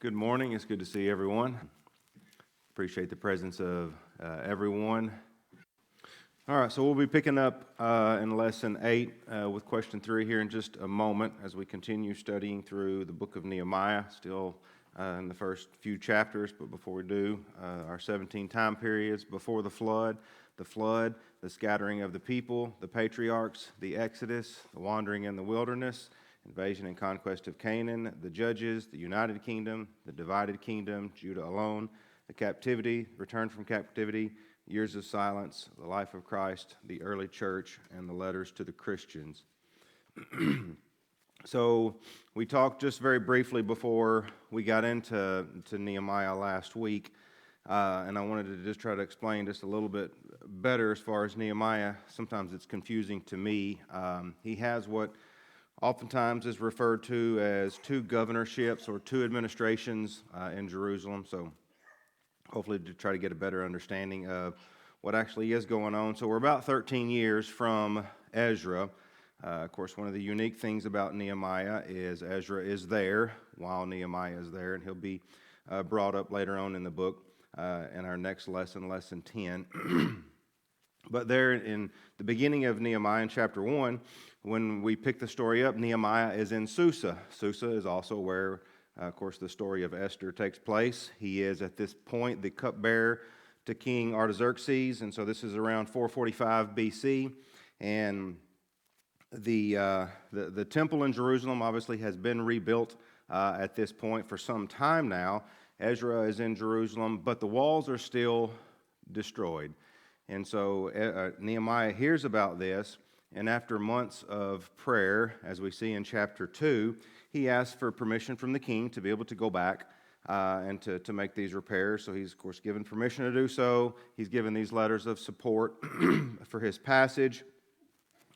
Good morning. It's good to see everyone. Appreciate the presence of everyone. All right, so we'll be picking up in Lesson 8 with Question 3 here in just a moment as we continue studying through the book of Nehemiah, still in the first few chapters. But before we do, our 17 time periods before the flood, the scattering of the people, the patriarchs, the Exodus, the wandering in the wilderness, invasion and conquest of Canaan, the judges, the united kingdom, the divided kingdom, Judah alone, the captivity, return from captivity, years of silence, the life of Christ, the early church, and the letters to the Christians. So we talked just very briefly before we got into Nehemiah last week, and I wanted to just try to explain just a little bit better as far as Nehemiah. Sometimes it's confusing to me. He has what oftentimes is referred to as two governorships or two administrations in Jerusalem. So hopefully to try to get a better understanding of what actually is going on. So we're about 13 years from Ezra. Of course, one of the unique things about Nehemiah is Ezra is there while Nehemiah is there, and he'll be brought up later on in the book in our next lesson, Lesson 10. But there in the beginning of Nehemiah in chapter 1, when we pick the story up, Nehemiah is in Susa. Susa is also where, of course, the story of Esther takes place. He is at this point the cupbearer to King Artaxerxes, and so this is around 445 BC. And the temple in Jerusalem obviously has been rebuilt at this point for some time now. Ezra is in Jerusalem, but the walls are still destroyed. And so Nehemiah hears about this, and after months of prayer, as we see in chapter 2, he asks for permission from the king to be able to go back and to make these repairs. So he's, of course, given permission to do so. He's given these letters of support for his passage,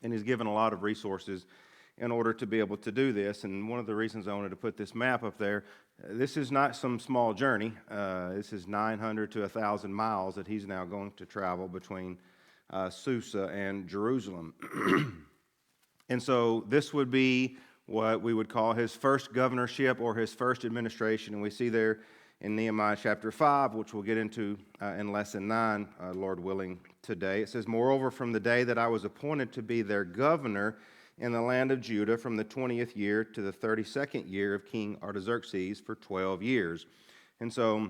and he's given a lot of resources in order to be able to do this. And one of the reasons I wanted to put this map up there, this is not some small journey. This is 900 to 1,000 miles that he's now going to travel between Susa and Jerusalem. And so this would be what we would call his first governorship or his first administration. And we see there in Nehemiah chapter 5, which we'll get into in Lesson 9, Lord willing, today. It says, "Moreover, from the day that I was appointed to be their governor in the land of Judah, from the 20th year to the 32nd year of King Artaxerxes, for 12 years. And so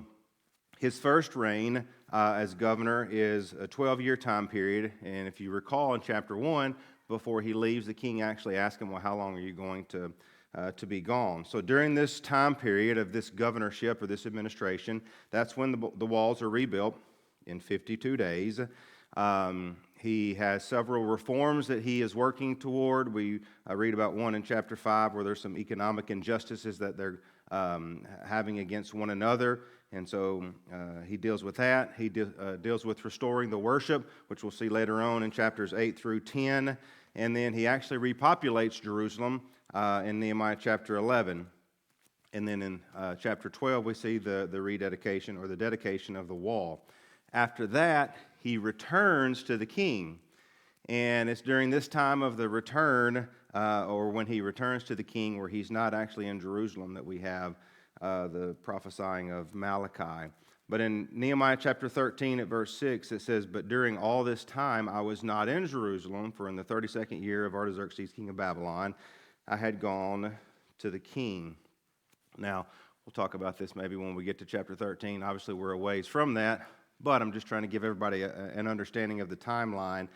his first reign as governor is a 12-year time period. And if you recall in chapter 1, before he leaves, the king actually asks him, well, how long are you going to be gone? So during this time period of this governorship or this administration, that's when the walls are rebuilt in 52 days. He has several reforms that he is working toward. We read about one in chapter 5 where there's some economic injustices that they're having against one another. And so he deals with that. He deals with restoring the worship, which we'll see later on in chapters 8 through 10. And then he actually repopulates Jerusalem in Nehemiah chapter 11. And then in chapter 12, we see the rededication or the dedication of the wall. After that, he returns to the king. And it's during this time of the return, or when he returns to the king, where he's not actually in Jerusalem, that we have the prophesying of Malachi. But in Nehemiah chapter 13 at verse 6, it says, "But during all this time I was not in Jerusalem, for in the 32nd year of Artaxerxes, king of Babylon, I had gone to the king." Now, we'll talk about this maybe when we get to chapter 13. Obviously, we're a ways from that, but I'm just trying to give everybody an understanding of the timeline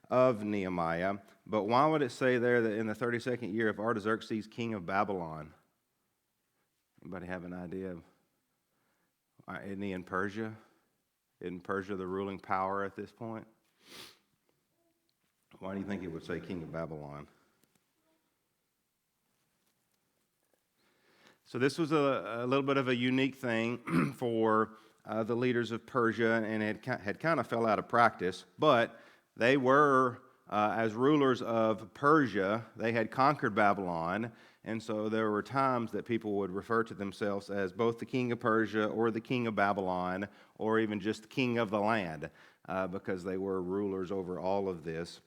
of Nehemiah. But why would it say there that in the 32nd year of Artaxerxes, king of Babylon? Anybody have an idea? Isn't he in Persia? Isn't Persia the ruling power at this point? Why do you think it would say king of Babylon? So this was a little bit of a unique thing for the leaders of Persia, and it had kind of fell out of practice. But they were, as rulers of Persia, they had conquered Babylon. And so there were times that people would refer to themselves as both the king of Persia or the king of Babylon or even just the king of the land because they were rulers over all of this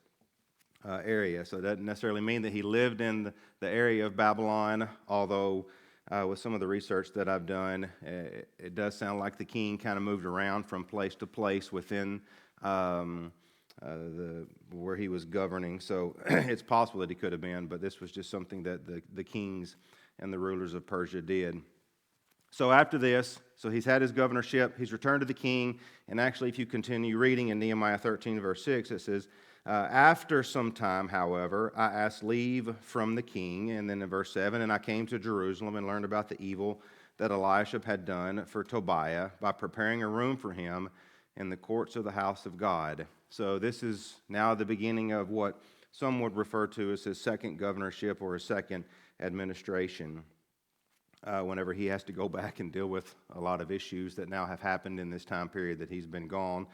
area. So it doesn't necessarily mean that he lived in the area of Babylon, although with some of the research that I've done, it does sound like the king kind of moved around from place to place within where he was governing. So it's possible that he could have been, but this was just something that the kings and the rulers of Persia did. So after this, so he's had his governorship, he's returned to the king, and actually if you continue reading in Nehemiah 13, verse 6, it says, after some time, however, I asked leave from the king, and then in verse 7, and I came to Jerusalem and learned about the evil that Elisha had done for Tobiah by preparing a room for him in the courts of the house of God. So this is now the beginning of what some would refer to as his second governorship or his second administration. Whenever he has to go back and deal with a lot of issues that now have happened in this time period that he's been gone.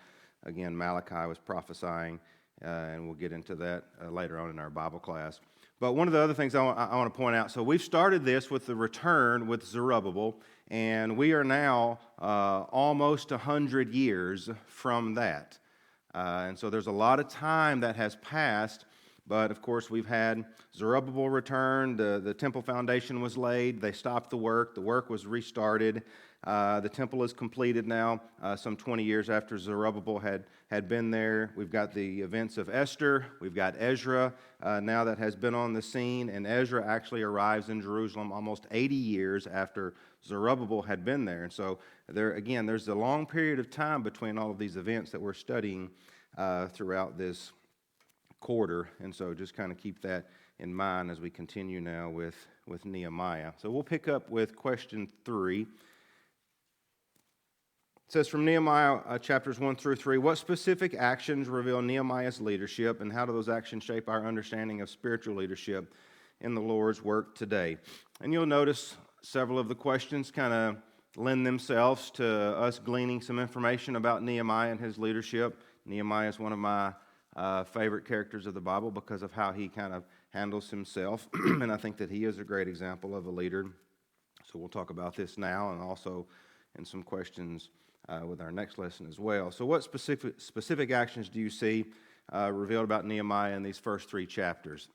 Again, Malachi was prophesying, and we'll get into that later on in our Bible class. But one of the other things I want to point out, so we've started this with the return with Zerubbabel, and we are now almost 100 years from that. And so there's a lot of time that has passed. But, of course, we've had Zerubbabel return, the temple foundation was laid, they stopped the work was restarted, the temple is completed now, some 20 years after Zerubbabel had been there. We've got the events of Esther, we've got Ezra now that has been on the scene, and Ezra actually arrives in Jerusalem almost 80 years after Zerubbabel had been there. And so, there's a long period of time between all of these events that we're studying throughout this quarter, and so just kind of keep that in mind as we continue now with Nehemiah. So we'll pick up with question 3. It says from Nehemiah chapters 1 through 3, what specific actions reveal Nehemiah's leadership, and how do those actions shape our understanding of spiritual leadership in the Lord's work today? And you'll notice several of the questions kind of lend themselves to us gleaning some information about Nehemiah and his leadership. Nehemiah is one of my favorite characters of the Bible because of how he kind of handles himself, and I think that he is a great example of a leader. So we'll talk about this now and also in some questions with our next lesson as well. So what specific actions do you see revealed about Nehemiah in these first 3 chapters?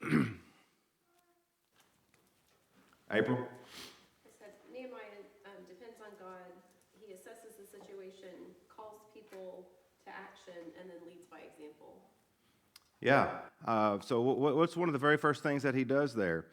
April? It said Nehemiah depends on God. He assesses the situation, calls people to action, and then leads by example. Yeah. So what's one of the very first things that he does there?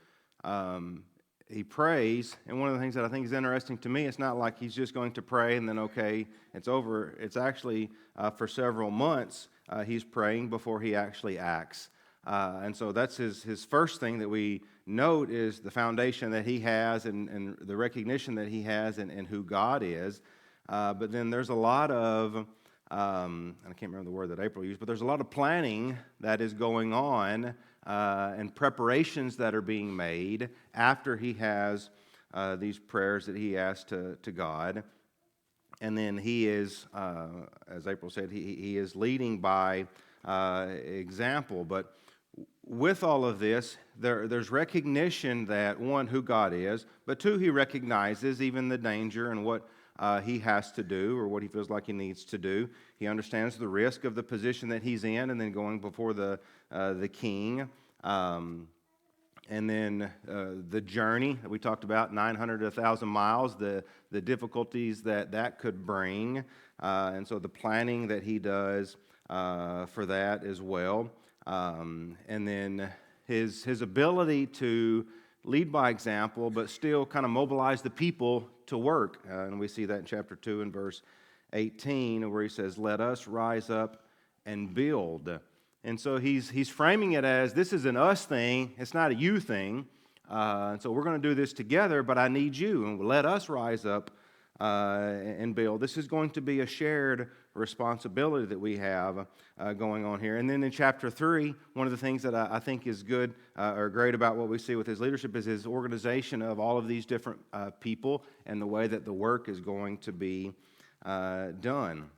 He prays, and one of the things that I think is interesting to me, it's not like he's just going to pray and then, okay, it's over. It's actually for several months he's praying before he actually acts. And so that's his first thing that we note is the foundation that he has and the recognition that he has and who God is. But then there's a lot of and I can't remember the word that April used, but there's a lot of planning that is going on and preparations that are being made after he has these prayers that he asks to God. And then he is, as April said, he is leading by example. But with all of this, there's recognition that, one, who God is, but two, he recognizes even the danger and what he has to do or what he feels like he needs to do. He understands the risk of the position that he's in and then going before the king. And then the journey that we talked about, 900 to 1,000 miles, the difficulties that could bring. And so the planning that he does for that as well. And then his ability to lead by example, but still kind of mobilize the people to work. And we see that in chapter 2 and verse 18, where he says, let us rise up and build. And so he's framing it as this is an us thing, it's not a you thing. And so we're going to do this together, but I need you, and let us rise up and build. This is going to be a shared responsibility that we have going on here. And then in chapter 3, one of the things that I think is good or great about what we see with his leadership is his organization of all of these different people and the way that the work is going to be done.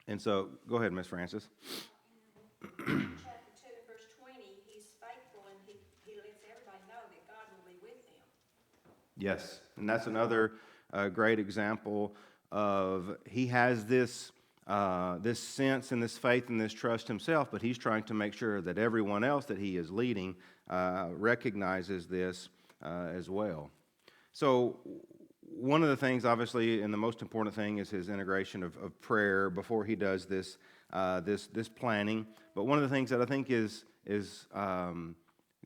And so, go ahead, Miss Francis. Chapter 2, verse 20, he's faithful and he lets everybody know that God will be with him. Yes, and that's another great example of he has this sense and this faith and this trust himself, but he's trying to make sure that everyone else that he is leading recognizes this as well. So one of the things, obviously, and the most important thing is his integration of prayer before he does this planning. But one of the things that I think is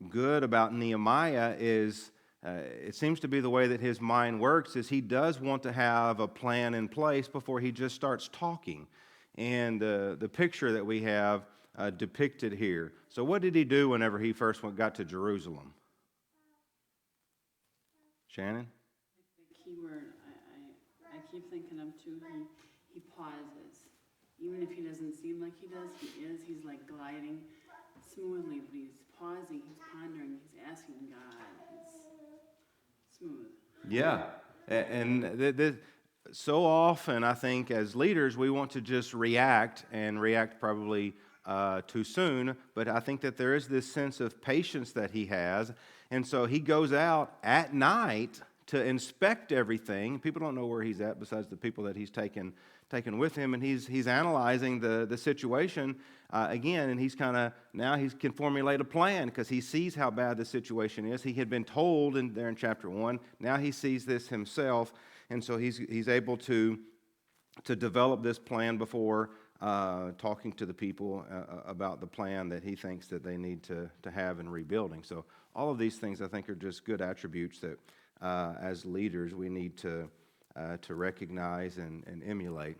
good about Nehemiah is it seems to be the way that his mind works is he does want to have a plan in place before he just starts talking. And the picture that we have depicted here. So what did he do whenever he first got to Jerusalem? Shannon? The key word I keep thinking of too, he pauses. Even if he doesn't seem like he does, he's like gliding smoothly, but he's pausing, he's pondering, he's asking God. It's smooth. Yeah. And so often, I think, as leaders, we want to just react and react probably too soon. But I think that there is this sense of patience that he has. And so he goes out at night to inspect everything. People don't know where he's at besides the people that he's taken with him. And he's analyzing the situation again. And he's now he can formulate a plan because he sees how bad the situation is. He had been told there in chapter 1. Now he sees this himself. And so he's able to develop this plan before talking to the people about the plan that he thinks that they need to have in rebuilding. So all of these things, I think, are just good attributes that as leaders we need to recognize and emulate.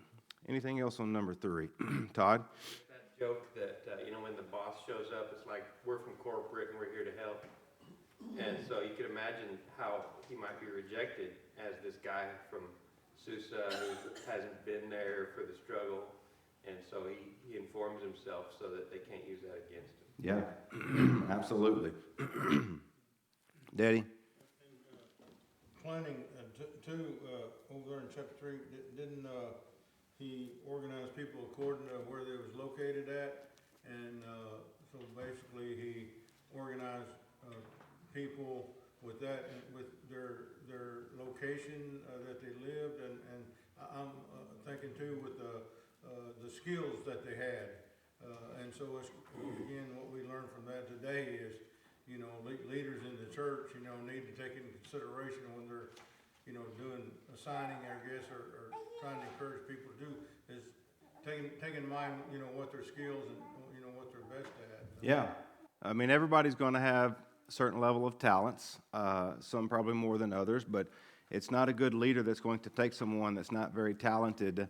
Anything else on number 3? Todd? That joke that, when the boss shows up, it's like, we're from corporate and we're here to help. And so you could imagine how he might be rejected as this guy from Susa who hasn't been there for the struggle. And so he informs himself so that they can't use that against him. Yeah, absolutely. Daddy? Planning, over there in chapter 3, didn't he organize people according to where they was located at? And so basically he organized people with that, with their location that they lived, and I'm thinking too with the skills that they had. And so it's, again, what we learn from that today is, leaders in the church, need to take into consideration when they're, doing assigning, I guess, or trying to encourage people to do, is taking in mind, what their skills and, what they're best at. Yeah. I mean, everybody's going to have a certain level of talents, some probably more than others, but it's not a good leader that's going to take someone that's not very talented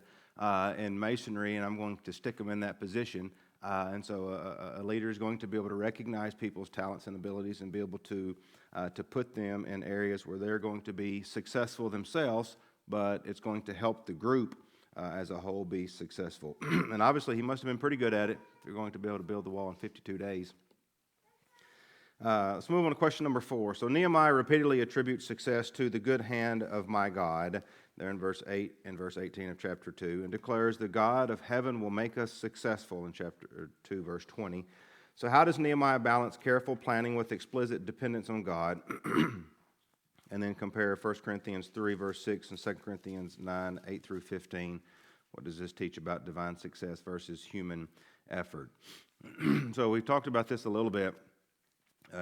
in masonry, and I'm going to stick them in that position. And so a leader is going to be able to recognize people's talents and abilities and be able to put them in areas where they're going to be successful themselves, but it's going to help the group as a whole be successful. And obviously, he must have been pretty good at it if you're going to be able to build the wall in 52 days. Let's move on to question number 4. So Nehemiah repeatedly attributes success to the good hand of my God, there in verse 8 and verse 18 of chapter 2, and declares the God of heaven will make us successful in chapter 2, verse 20. So how does Nehemiah balance careful planning with explicit dependence on God? And then compare 1 Corinthians 3, verse 6, and 2 Corinthians 9, 8 through 15. What does this teach about divine success versus human effort? So we've talked about this a little bit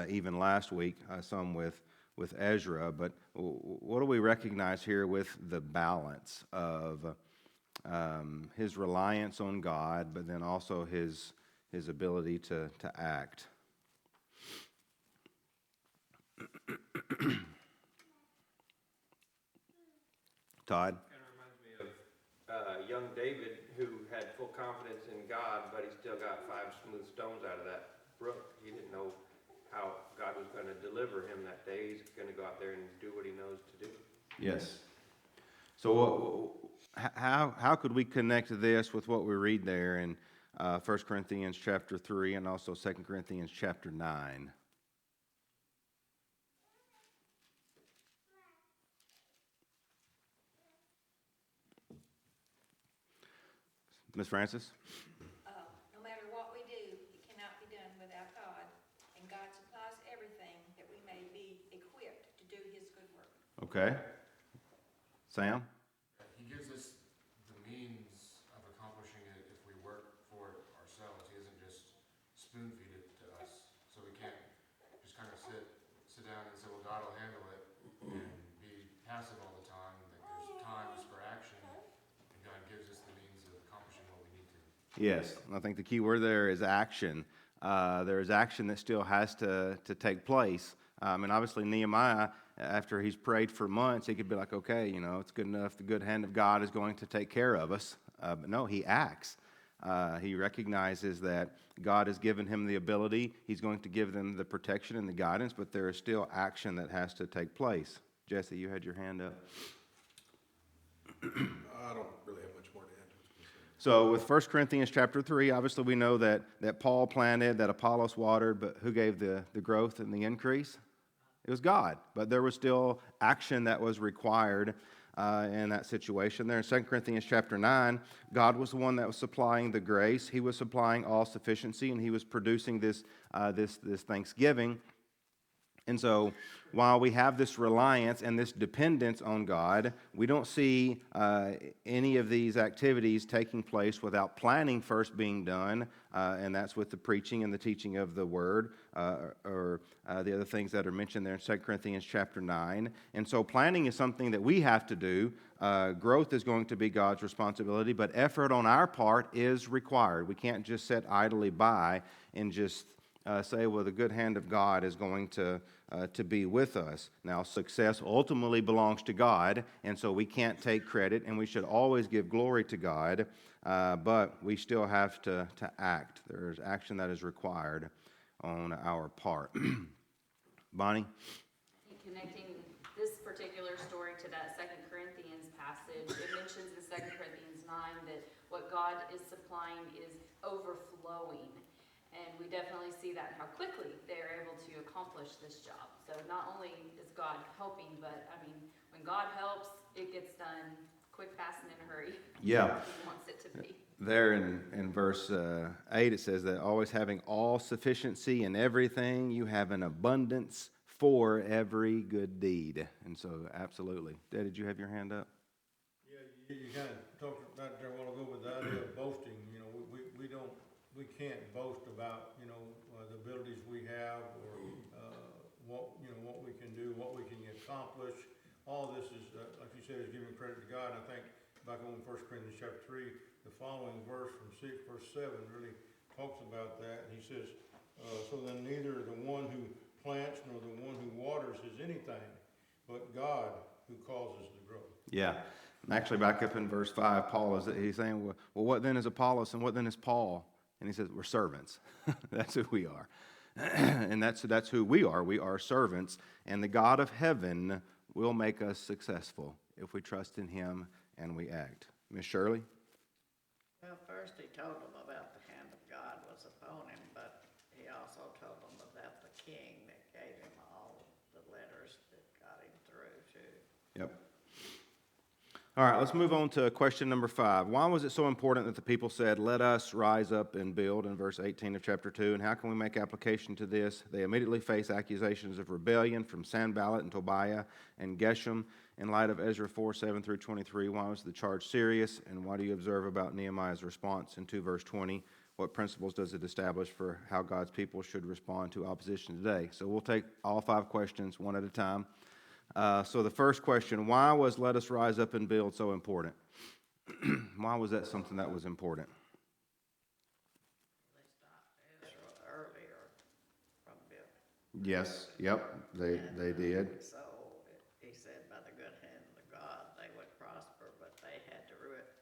even last week, some with Ezra, but what do we recognize here with the balance of his reliance on God, but then also his ability to act? Todd? Kind of reminds me of young David, who had full confidence in God, but he still got 5 smooth stones out of that brook. He didn't know how God was going to deliver him that day. He's going to go out there and do what he knows to do. Yes. So how could we connect this with what we read there in 1 Corinthians chapter 3 and also 2 Corinthians chapter 9? Ms. Francis? No matter what we do, it cannot be done without God, and God supplies everything that we may be equipped to do His good work. Okay. Sam? He gives us the means of accomplishing it if we work for it ourselves. He doesn't just spoon-feed it to us, so we can't just kind of sit down and say, well, God will handle it, and be Yes, I think the key word there is action. There is action that still has to take place. And obviously Nehemiah, after he's prayed for months, he could be like, okay, you know, it's good enough. The good hand of God is going to take care of us. But no, he acts. He recognizes that God has given him the ability. He's going to give them the protection and the guidance, but there is still action that has to take place. Jesse, you had your hand up. I don't really have much more to add to it. So with 1 Corinthians chapter 3, obviously we know that Paul planted, that Apollos watered, but who gave the growth and the increase? It was God. But there was still action that was required in that situation. There in 2 Corinthians chapter 9, God was the one that was supplying the grace. He was supplying all sufficiency, and he was producing this thanksgiving. And so while we have this reliance and this dependence on God, we don't see any of these activities taking place without planning first being done, and that's with the preaching and the teaching of the Word, or the other things that are mentioned there in 2 Corinthians chapter 9. And so planning is something that we have to do. Growth is going to be God's responsibility, but effort on our part is required. We can't just sit idly by and just say, well, the good hand of God is going to be with us. Now, success ultimately belongs to God, and so we can't take credit, and we should always give glory to God, but we still have to act. There's action that is required on our part. Bonnie? Connecting this particular story to that 2 Corinthians passage, it mentions in 2 Corinthians 9 that what God is supplying is overflowing. And we definitely see that in how quickly they're able to accomplish this job. So not only is God helping, but I mean, when God helps, it gets done quick, fast, and in a hurry. Yeah. He wants it to be. There in verse 8, it says that always having all sufficiency in everything, you have an abundance for every good deed. And so, absolutely. Dad, did you have your hand up? Yeah, you kind of talked about there a while ago with the idea of boasting. You know, we can't boast about, you know, the abilities we have or what we can do, what we can accomplish. All this is, like you said, is giving credit to God. And I think back on 1 Corinthians chapter 3, the following verse from verse 7 really talks about that. And he says, so then neither the one who plants nor the one who waters is anything, but God who causes the growth. Yeah. Actually, back up in verse 5, he's saying, well, what then is Apollos and what then is Paul? And he says, we're servants. That's who we are. And that's who we are. We are servants. And the God of heaven will make us successful if we trust in him and we act. Miss Shirley? Well, first he told them about the hand of God was upon him, but he also told them about the king that gave him all the letters that got him through too. Yep. All right, let's move on to question number 5. Why was it so important that the people said, let us rise up and build in verse 18 of chapter 2? And how can we make application to this? They immediately face accusations of rebellion from Sanballat and Tobiah and Geshem. In light of Ezra 4, 7 through 23, why was the charge serious? And what do you observe about Nehemiah's response in 2 verse 20? What principles does it establish for how God's people should respond to opposition today? So we'll take all 5 questions one at a time. So the first question, why was let us rise up and build so important? Why was that something that was important? They stopped Ezra earlier from building. Yes, yep, they did. So he said by the good hand of God they would prosper, but they had to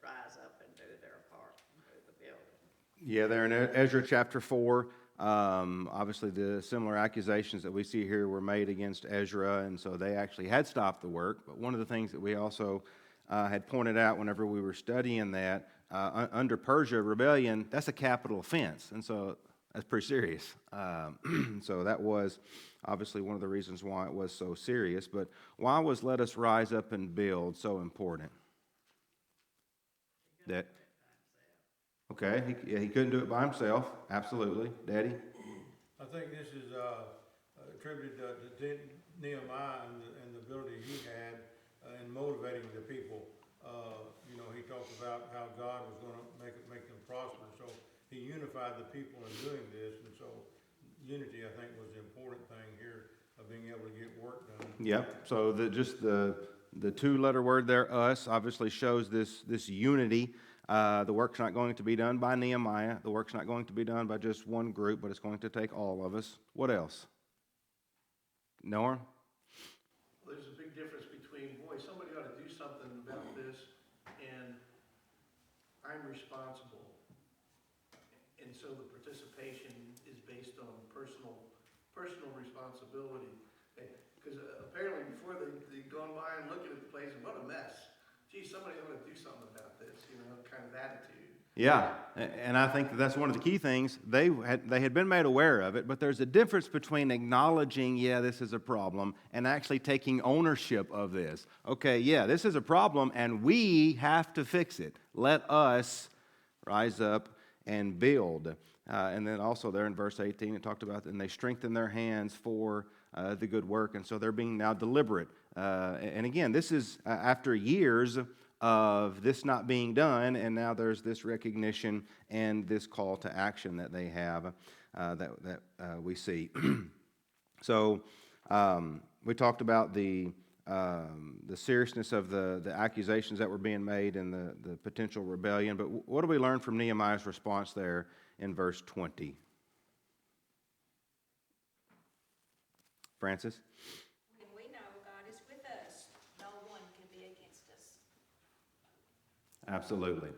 rise up and do their part and do the building. Yeah, there in Ezra chapter 4, obviously the similar accusations that we see here were made against Ezra, and so they actually had stopped the work. But one of the things that we also had pointed out whenever we were studying that, under Persia rebellion, that's a capital offense, and so that's pretty serious. So that was obviously one of the reasons why it was so serious. But why was let us rise up and build so important? That. Okay, he couldn't do it by himself, absolutely. Daddy? I think this is attributed to Nehemiah and the ability he had in motivating the people. You know, he talked about how God was going to make them prosper. So he unified the people in doing this, and so unity, I think, was the important thing here of being able to get work done. Yeah, so just the the two-letter word there, us, obviously shows this unity. The work's not going to be done by Nehemiah. The work's not going to be done by just one group, but it's going to take all of us. What else? Norm? Well, there's a big difference between, boy, somebody ought to do something about this, and I'm responsible. And so the participation is based on personal responsibility. Because apparently before they'd gone by and looked at the place, and what a mess. Gee, somebody ought to do something about this, kind of attitude. Yeah, and I think that's one of the key things. They had been made aware of it, but there's a difference between acknowledging, yeah, this is a problem, and actually taking ownership of this. Okay, yeah, this is a problem, and we have to fix it. Let us rise up and build. And then also there in verse 18, it talked about, and they strengthen their hands for the good work, and so they're being now deliberate. And again, this is after years of this not being done, and now there's this recognition and this call to action that they have that we see. So we talked about the seriousness of the accusations that were being made and the potential rebellion, but what do we learn from Nehemiah's response there in verse 20? Francis? When we know God is with us, no one can be against us. Absolutely.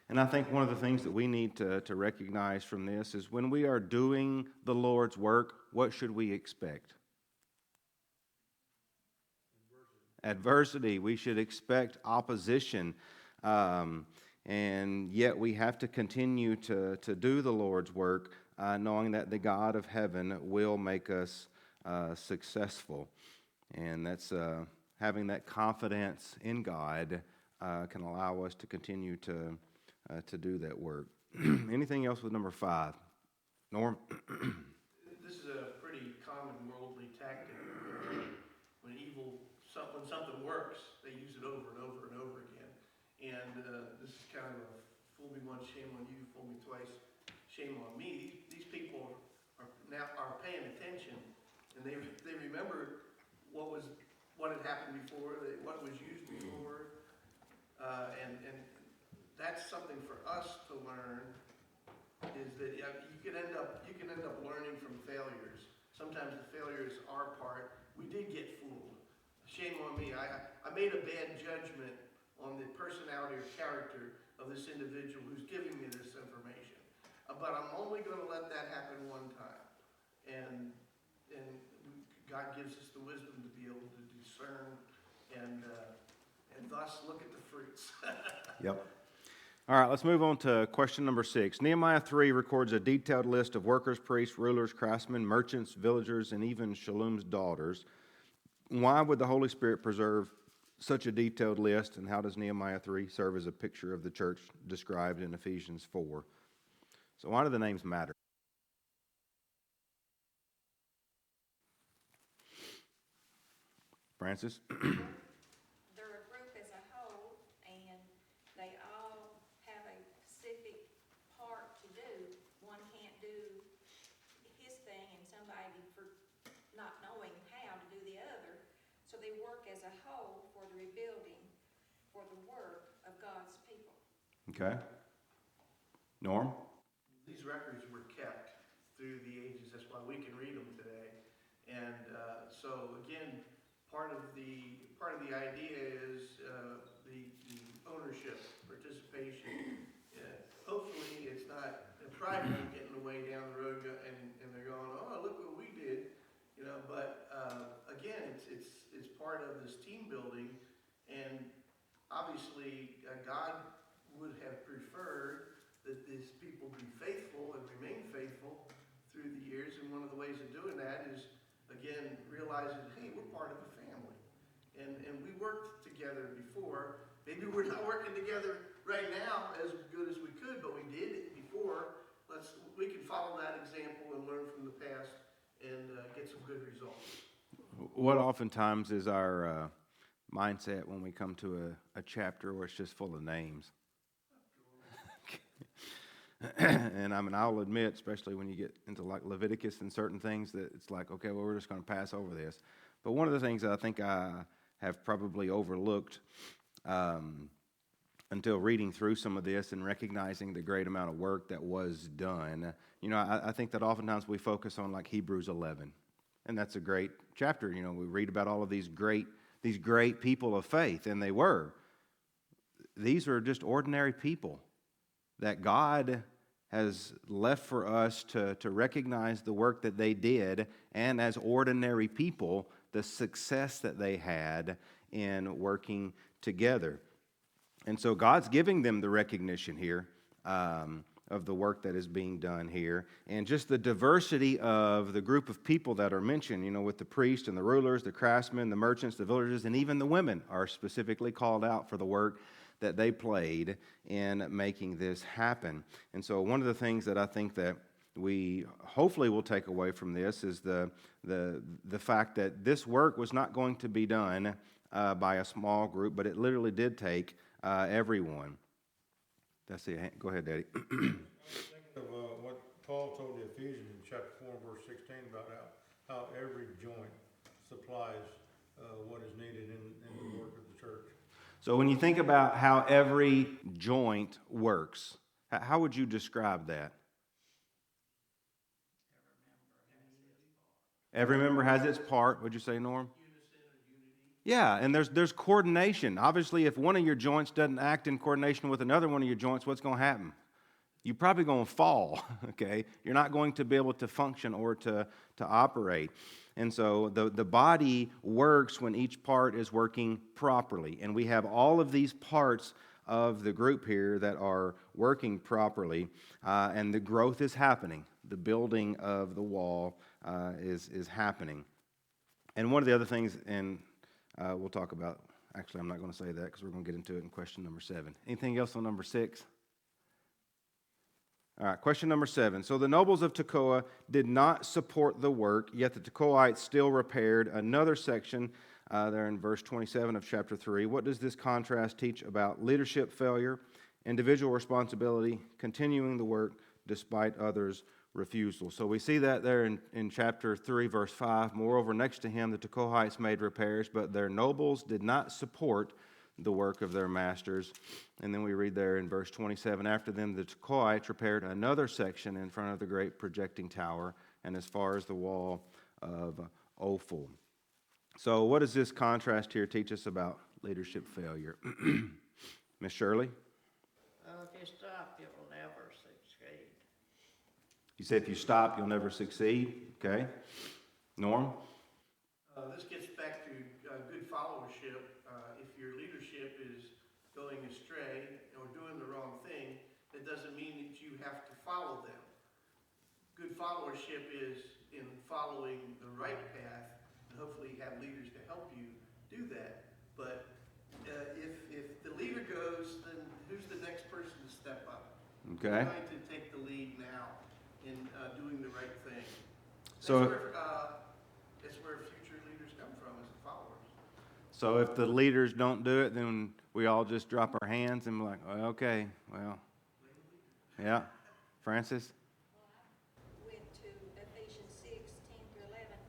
And I think one of the things that we need to recognize from this is when we are doing the Lord's work, what should we expect? Adversity. We should expect opposition. And yet we have to continue to do the Lord's work, knowing that the God of heaven will make us successful. And that's having that confidence in God can allow us to continue to do that work. Anything else with number 5? Norm? This is a pretty common worldly tactic. When something works, they use it over and over and over again. And this is kind of a fool me once, shame on you, fool me twice, shame on me. These people are paying attention, and they remember what had happened before, what was used before, and that's something for us to learn. Is that you can end up learning from failures. Sometimes the failure is our part. We did get fooled. Shame on me. I made a bad judgment on the personality or character of this individual who's giving me this information. But I'm only going to let that happen one time. And God gives us the wisdom to be able to discern and thus look at the fruits. Yep. All right, let's move on to question number 6. Nehemiah 3 records a detailed list of workers, priests, rulers, craftsmen, merchants, villagers, and even Shallum's daughters. Why would the Holy Spirit preserve such a detailed list, and how does Nehemiah 3 serve as a picture of the church described in Ephesians 4? So why do the names matter? Francis? They're a group as a whole, and they all have a specific part to do. One can't do his thing, and somebody for not knowing how to do the other. So they work as a whole for the rebuilding, for the work of God's people. Okay. Norm? These records were kept through the ages. That's why we can read them today. And so again, part of the idea is the ownership, participation. Hopefully, it's not pride won't get in the way down the road, and they're going, oh, look what we did, But again, it's part of this team building, and obviously, God would have preferred that these people be faithful and remain faithful through the years. And one of the ways of doing that is, again, realizing, hey, we're part of a family. And we worked together before. Maybe we're not working together right now as good as we could, but we did it before. We can follow that example and learn from the past and get some good results. What oftentimes is our mindset when we come to a chapter where it's just full of names? And I'll admit, especially when you get into like Leviticus and certain things, that it's like, okay, well, we're just going to pass over this. But one of the things that I think have probably overlooked until reading through some of this and recognizing the great amount of work that was done. You know, I think that oftentimes we focus on like Hebrews 11, and that's a great chapter. You know, we read about all of these great people of faith, and they were. These are just ordinary people that God has left for us to recognize the work that they did, and as ordinary people, the success that they had in working together. And so God's giving them the recognition here of the work that is being done here, and just the diversity of the group of people that are mentioned, you know, with the priests and the rulers, the craftsmen, the merchants, the villagers, and even the women are specifically called out for the work that they played in making this happen. And so one of the things that I think that we hopefully will take away from this is the fact that this work was not going to be done by a small group, but it literally did take everyone. That's it. Go ahead, Daddy. I was thinking of what Paul told the Ephesians in chapter 4, verse 16, about how every joint supplies what is needed in the work of the church. So when you think about how every joint works, how would you describe that? Every member has its part. Would you say, Norm? Yeah, and there's coordination. Obviously, if one of your joints doesn't act in coordination with another one of your joints, what's going to happen? You're probably going to fall, okay? You're not going to be able to function or to operate. And so the body works when each part is working properly. And we have all of these parts of the group here that are working properly, and the growth is happening. The building of the wall is happening. And one of the other things, and we'll talk about, actually I'm not going to say that because we're going to get into it in question number 7. Anything else on number 6? All right, question number 7. So the nobles of Tekoa did not support the work, yet the Tekoites still repaired another section there in verse 27 of chapter 3. What does this contrast teach about leadership failure, individual responsibility, continuing the work despite others' refusal? So we see that there in chapter 3, verse 5. Moreover, next to him, the Tekoites made repairs, but their nobles did not support the work of their masters. And then we read there in verse 27, after them the Tekoites repaired another section in front of the great projecting tower and as far as the wall of Ophel. So what does this contrast here teach us about leadership failure? Miss Shirley? If you stop, you'll never succeed. You said if you stop, you'll never succeed. Okay. Norm? This gets back to good followership. If your leadership is going astray or doing the wrong thing, it doesn't mean that you have to follow them. Good followership is in following the right path, and hopefully you have leaders to help you do that. But if the leader goes, then who's the next person to step up? Okay. Who's going to take the lead now in doing the right thing? So That's where future leaders come from, as the followers. So if the leaders don't do it, then we all just drop our hands and be like, oh, okay, well, yeah. Francis? Went to Ephesians 6:10-11.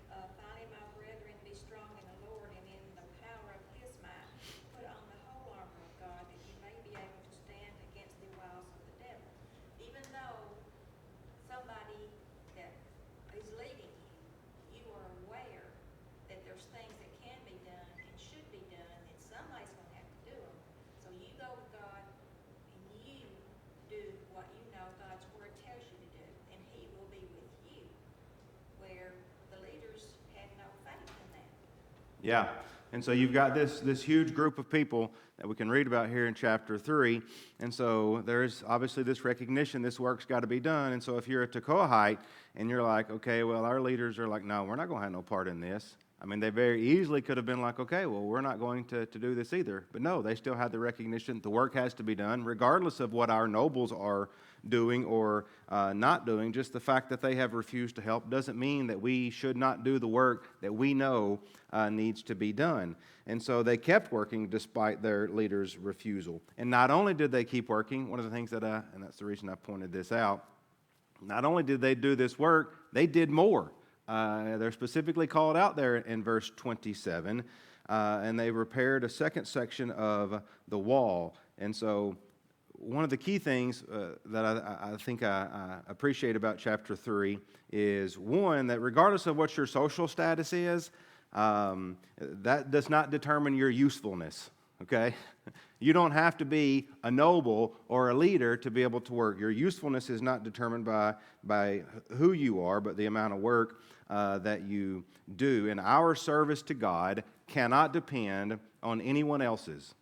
Finally, my brethren, be strong in the Lord and in the power of his might. Put on the whole armor of God, that you may be able to stand against the wiles of the devil. Even though somebody that is leading you, you are aware that there's things that can be done and should be done, and somebody's going to have to do them. So you go with God, and you do what you know God's word tells you to do, and he will be with you, where the leaders had no faith in that. Yeah. And so you've got this huge group of people that we can read about here in chapter 3. And so there's obviously this recognition, this work's got to be done. And so if you're a Tekoahite and you're like, okay, well, our leaders are like, no, we're not going to have no part in this. I mean, they very easily could have been like, okay, well, we're not going to do this either. But no, they still had the recognition the work has to be done, regardless of what our nobles are doing or not doing. Just the fact that they have refused to help doesn't mean that we should not do the work that we know needs to be done. And so they kept working despite their leaders' refusal. And not only did they keep working, one of the things that and that's the reason I pointed this out, not only did they do this work, they did more. They're specifically called out there in verse 27. and they repaired a second section of the wall. And so one of the key things that I think I appreciate about chapter 3 is, one, that regardless of what your social status is, that does not determine your usefulness, okay? You don't have to be a noble or a leader to be able to work. Your usefulness is not determined by who you are, but the amount of work that you do. And our service to God cannot depend on anyone else's,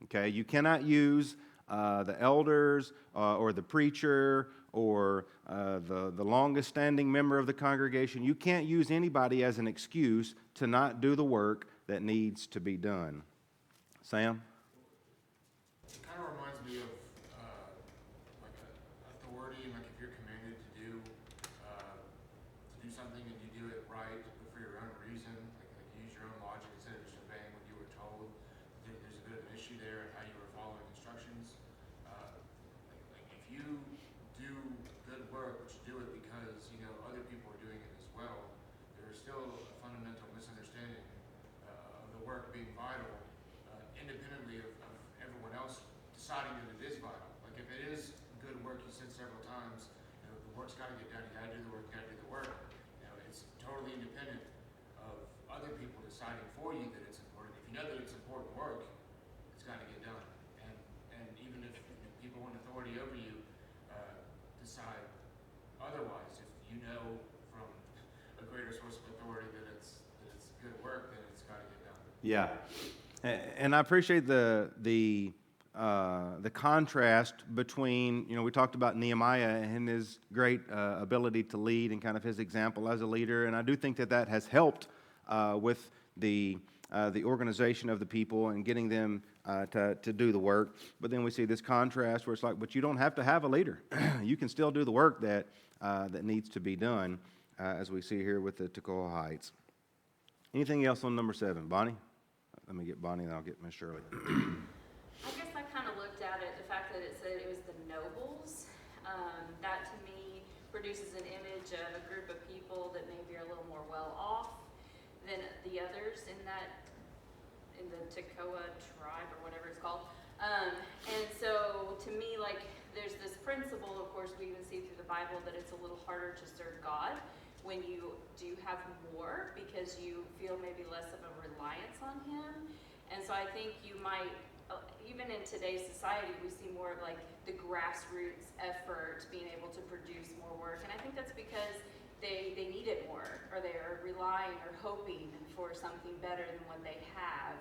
okay? You cannot use the elders or the preacher or the longest standing member of the congregation. You can't use anybody as an excuse to not do the work that needs to be done. Sam? It kind of reminds me of like authority, and like if you're commanded to do something and you do it right, but for your own reason, like you use your own logic instead of just obeying what you were told. There's a bit of an issue there in how you were following instructions. Like if you do good work, but you do it because you know other people are doing it as well, there is still a fundamental misunderstanding of the work being vital, independently of everyone else deciding that it is vital. Like if it is good work, you said several times, you know, the work's got to get done. You got to do the work. You got to do the work. You know, it's totally independent of other people deciding for you that it's important. If you know that it's important work, it's got to get done. And even if people in authority over you decide otherwise, if you know from a greater source of authority that it's good work, then it's got to get done. Yeah. And I appreciate the contrast between, you know, we talked about Nehemiah and his great ability to lead and kind of his example as a leader, and I do think that has helped with the organization of the people and getting them to do the work. But then we see this contrast where it's like, but you don't have to have a leader. You can still do the work that needs to be done, as we see here with the Toccoa Heights. Anything else on number 7, Bonnie? Let me get Bonnie, and I'll get Miss Shirley. I guess I kind of looked at it, the fact that it said it was the nobles. That to me produces an image of a group of people that maybe are a little more well off than the others in the Toccoa tribe or whatever it's called. And so to me, like, there's this principle, of course, we even see through the Bible that it's a little harder to serve God when you do have more, because you feel maybe less of a reliance on Him. And so I think you might, even in today's society, we see more of like the grassroots effort being able to produce more work. And I think that's because they need it more, or they are relying or hoping for something better than what they have.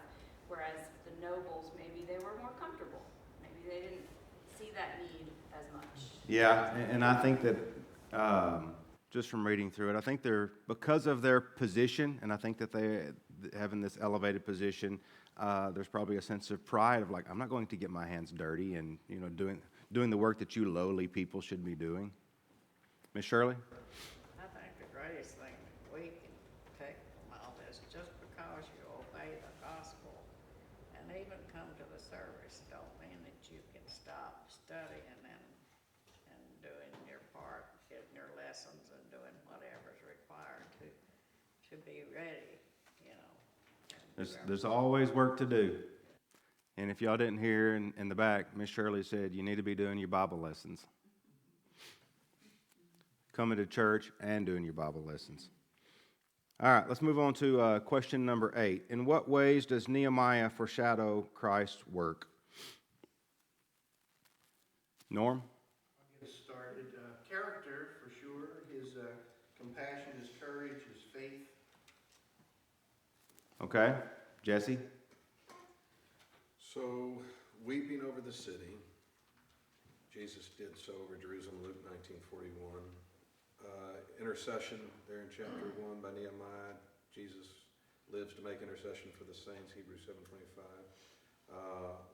Whereas the nobles, maybe they were more comfortable. Maybe they didn't see that need as much. Yeah, and I think that just from reading through it, I think because of their position, and I think that they having this elevated position, there's probably a sense of pride of like, I'm not going to get my hands dirty and, you know, doing the work that you lowly people should be doing. Miss Shirley? I think the greatest thing that we can take from all this, just because you obey the gospel and even come to the service, don't mean that you can stop studying and doing your part, getting your lessons and doing whatever's required to be ready, you know. There's always work to do. And if y'all didn't hear in the back, Miss Shirley said you need to be doing your Bible lessons. Coming to church and doing your Bible lessons. All right, let's move on to question number 8. In what ways does Nehemiah foreshadow Christ's work? Norm? I'll get us started. Character, for sure. His compassion, his courage, his faith. Okay. Jesse? So, weeping over the city. Jesus did so over Jerusalem, Luke 19:41. Intercession there in chapter 1 by Nehemiah. Jesus lives to make intercession for the saints, Hebrews 7:25.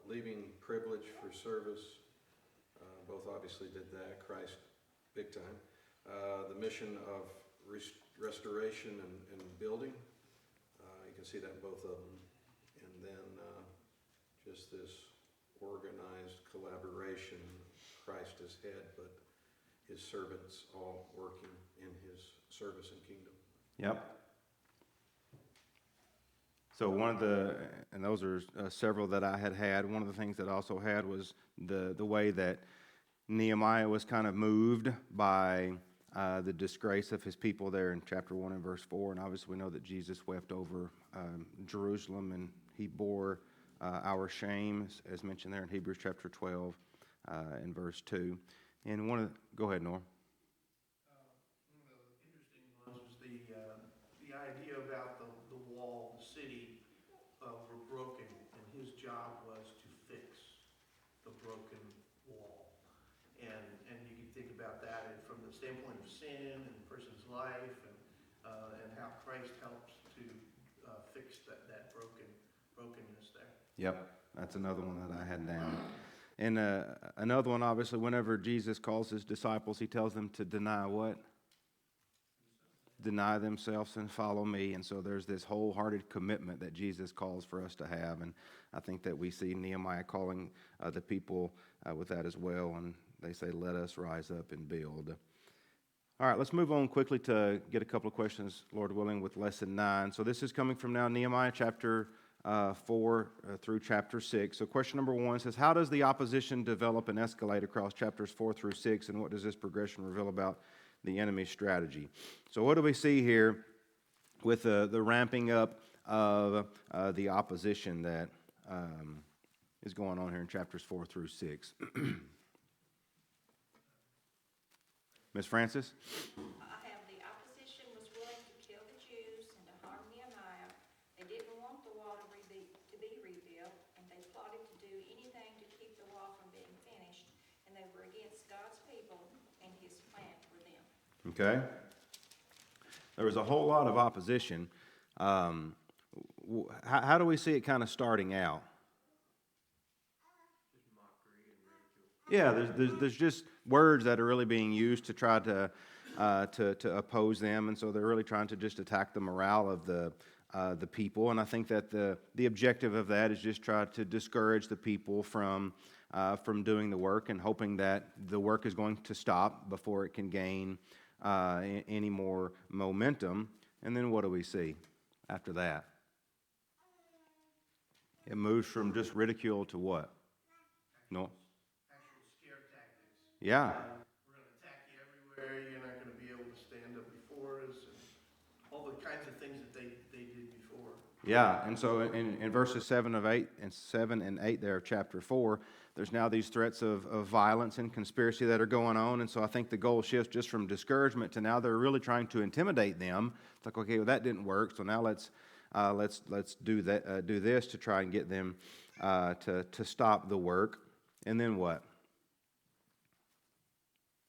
Leaving privilege for service. Both obviously did that. Christ, big time. The mission of restoration and building. You can see that in both of them. And then just this organized collaboration, Christ as head, but his servants all working in his service and kingdom. Yep. So one of the, and those are several that I had. One of the things that I also had was the way that Nehemiah was kind of moved by the disgrace of his people there in chapter 1 and verse 4. And obviously we know that Jesus wept over Jerusalem, and he bore our shame, as mentioned there in Hebrews chapter 12 and verse 2. And go ahead, Norm. One of the interesting ones was the idea about the wall, the city were broken, and his job was to fix the broken wall. And you can think about that from the standpoint of sin and a person's life, and how Christ helps to fix that brokenness there. Yep, that's another one that I had down. And another one, obviously, whenever Jesus calls his disciples, he tells them to deny what? Deny themselves and follow me. And so there's this wholehearted commitment that Jesus calls for us to have. And I think that we see Nehemiah calling the people with that as well. And they say, let us rise up and build. All right, let's move on quickly to get a couple of questions, Lord willing, with lesson 9. So this is coming from now Nehemiah chapter 4 through chapter 6. So question number 1 says, how does the opposition develop and escalate across chapters 4 through 6, and what does this progression reveal about the enemy's strategy? So what do we see here with the ramping up of the opposition that is going on here in chapters 4 through 6? Ms. Francis? I have the opposition was willing to kill the Jews and to harm Nehemiah. They didn't want the wall to be rebuilt, and they plotted to do anything to keep the wall from being finished, and they were against God's people and his plan for them. Okay. There was a whole lot of opposition. How do we see it kind of starting out? Yeah, there's just words that are really being used to try to oppose them, and so they're really trying to just attack the morale of the people. And I think that the objective of that is just try to discourage the people from doing the work, and hoping that the work is going to stop before it can gain any more momentum. And then what do we see after that? It moves from just ridicule to what? No. Actual scare tactics. Yeah. We're going to attack you everywhere. You're not going to be able to stand up before us, and all the kinds of things that they did before. Yeah, and so in verses 7 and 8 there of chapter 4, there's now these threats of violence and conspiracy that are going on. And so I think the goal shifts just from discouragement to now they're really trying to intimidate them. It's like, okay, well, that didn't work, so now let's do this to try and get them to stop the work. And then what?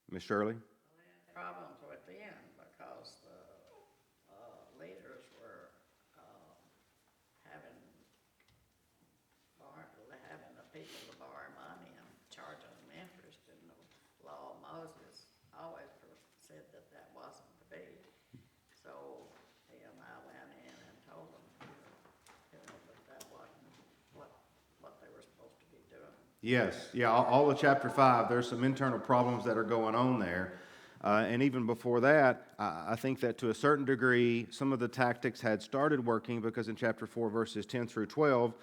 Miss Shirley? We had problems with them because the leaders were having the people to borrow money and charging them interest, and the law of Moses always said that wasn't to be. So I went in and told them, that wasn't what they were supposed to be doing. Yes, yeah, all of chapter 5, there's some internal problems that are going on there. And even before that, I think that to a certain degree, some of the tactics had started working, because in chapter 4, verses 10 through 12,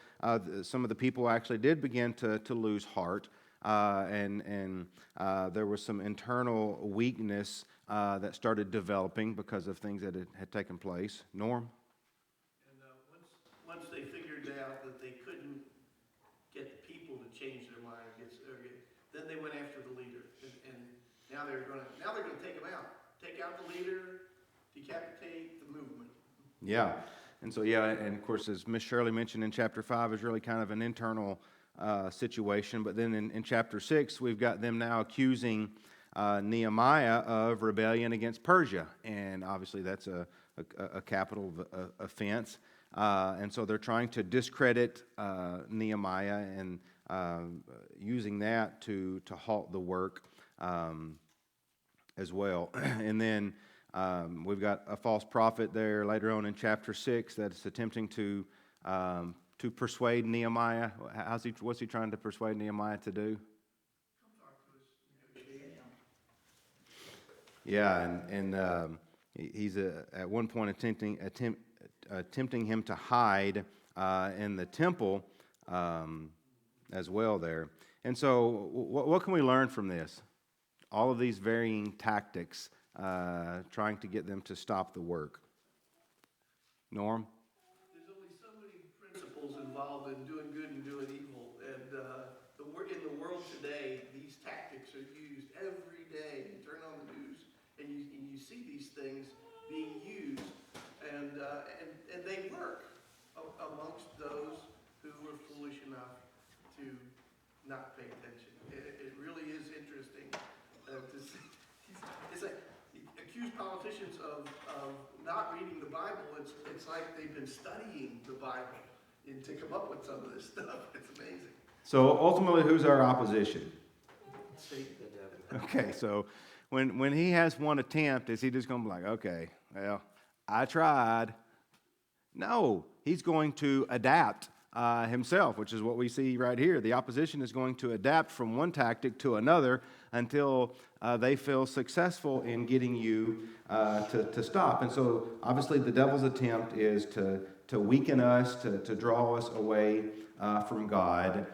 some of the people actually did begin to lose heart. And there was some internal weakness that started developing because of things that had taken place. Norm? And once they figured out that they couldn't get the people to change their mind, then they went after the leader, and now they're going to take him out, take out the leader, decapitate the movement. Yeah, and so and of course, as Miss Shirley mentioned in chapter 5, is really kind of an internal situation. But then in chapter 6, we've got them now accusing Nehemiah of rebellion against Persia, and obviously that's a capital offense. And so they're trying to discredit Nehemiah and using that to halt the work as well. And then we've got a false prophet there later on in chapter 6 that's attempting to persuade Nehemiah. What's he trying to persuade Nehemiah to do? Come talk to us, negotiate. Yeah, and he's at one point tempting him to hide in the temple as well there. And so what can we learn from this? All of these varying tactics trying to get them to stop the work. Norm? There's only so many principles involved in doing good and doing evil, and in the world today, these tactics are used every day. You turn on the news, and you see these things being used, and they work amongst those who are foolish enough to not pay attention. It really is interesting to see. It's like accuse politicians of not reading the Bible. It's like they've been studying the Bible and to come up with some of this stuff. It's amazing. So ultimately, who's our opposition? Satan. Okay, so when he has one attempt, is he just going to be like, okay, well, I tried? No, he's going to adapt himself, which is what we see right here. The opposition is going to adapt from one tactic to another until they feel successful in getting you to stop. And so obviously the devil's attempt is to weaken us, to draw us away from God.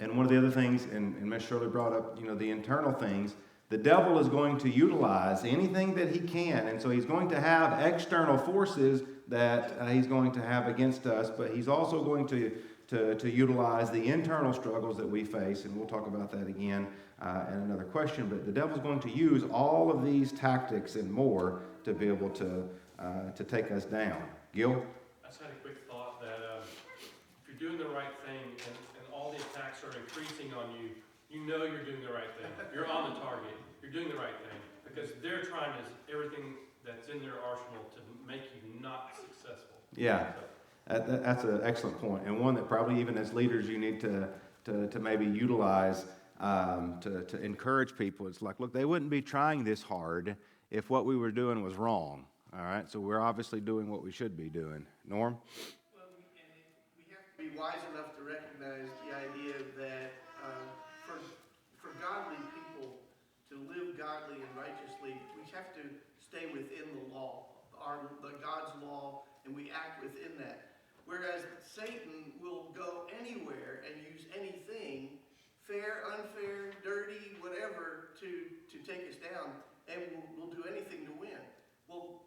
And one of the other things, and Ms. Shirley brought up, the internal things, the devil is going to utilize anything that he can. And so he's going to have external forces that he's going to have against us, but he's also going to utilize the internal struggles that we face, and we'll talk about that again in another question. But the devil's going to use all of these tactics and more to be able to take us down. Gil? I just had a quick thought that if you're doing the right thing and all the attacks are increasing on you, you know you're doing the right thing. You're on the target. You're doing the right thing because they're trying everything that's in their arsenal to make you not successful. Yeah, that's an excellent point, and one that probably even as leaders you need to maybe utilize to encourage people. It's like, look, they wouldn't be trying this hard if what we were doing was wrong. All right, so we're obviously doing what we should be doing. Norm? Well, we have to be wise enough to recognize the idea that for godly people to live godly and righteously, we have to stay within the law, the God's law, and we act within that. Whereas Satan will go anywhere and use anything, fair, unfair, dirty, whatever, to take us down, and we'll do anything to win. Well,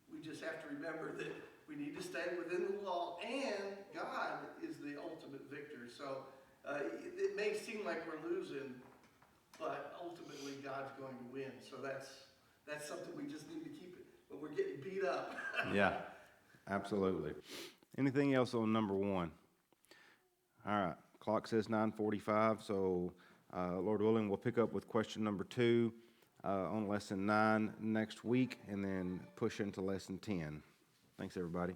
we just have to remember that we need to stay within the law, and God is the ultimate victor. So it may seem like we're losing, but ultimately God's going to win. So that's something we just need to keep it. But we're getting beat up. Yeah, absolutely. Anything else on number one? All right, clock says 9:45, so Lord willing, we'll pick up with question number 2 on lesson 9 next week, and then push into lesson 10. Thanks, everybody.